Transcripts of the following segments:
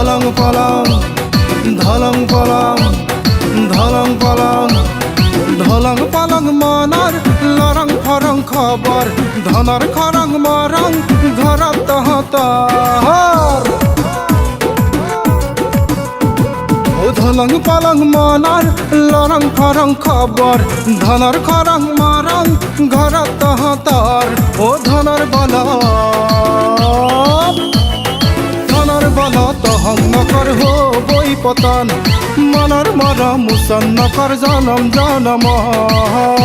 ধলং পলং ধলং পলং ধলং পলং ধলং পলং মনৰ লৰং ফৰং খবৰ ধনৰ খৰং মৰং ঘৰত তহঁতৰ ধলং পলং মনৰ লৰং ফৰং খবৰ ধনৰ খৰং মৰং ঘৰত তহঁতৰ ধনৰ বলত অহং নকৰ হ'বই পতন মনৰ মৰম মোচন নকৰ জনম জনমৰ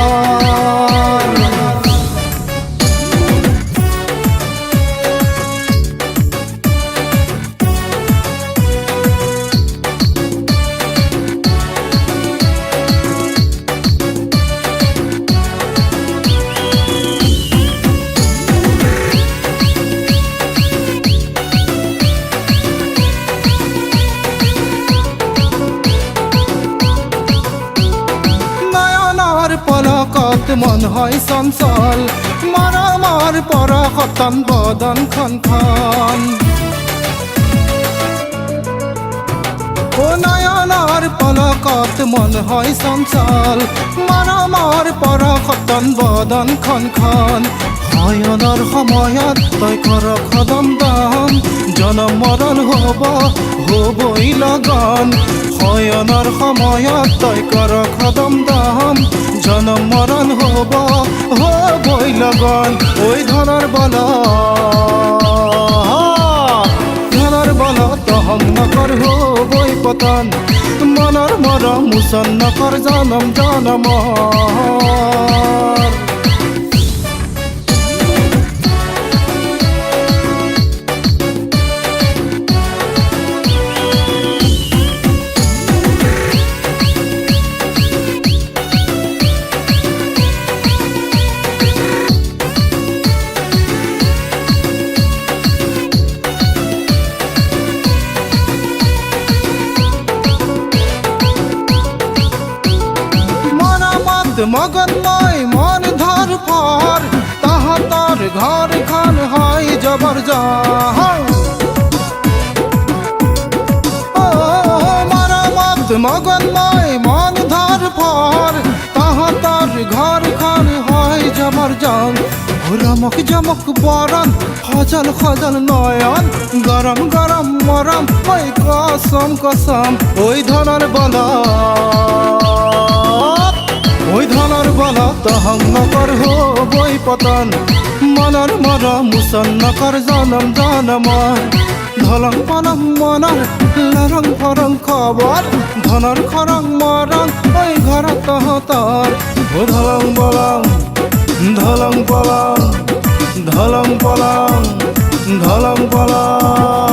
পলকত মন হয় চঞ্চল মৰমৰ পৰশতন বদন খন নয়নৰ পলকত মন হয় চঞ্চল মৰমৰ পৰশতন বদন খন শয়নৰ সময়ত তই কৰ কদম দাম জনম মৰণ হ'বই লগন শয়নৰ সময়ত তই কৰ কদম দাম জনম মৰণ হ'বই লগন ঐ ধনৰ বলত অহং নকৰ হ'বই পতন মনৰ মৰম মোচন নকৰ জনম জনমৰ মগনময় মন ধর ফর তাহাতর ঘর খান হয় জবরদস্ত মারামত মগনময় মন ধর ফর তাহাতর ঘর খান হয় জবরদস্ত রমক জমক বরণ খজল খজল নয়ন গরম গরম মরম ওই কসম কসম ওই ধনের বলত অহং নকৰ হ'বই পতন মনৰ মৰম মোচন নকৰ জনম জনমৰ ধলং পলং মনৰ লৰং ফৰং খবৰ ধনৰ খৰং মৰং ঐ ঘৰত তহঁতৰ ধলং পলং ধলং পলং ধলং পলং ধলং পলং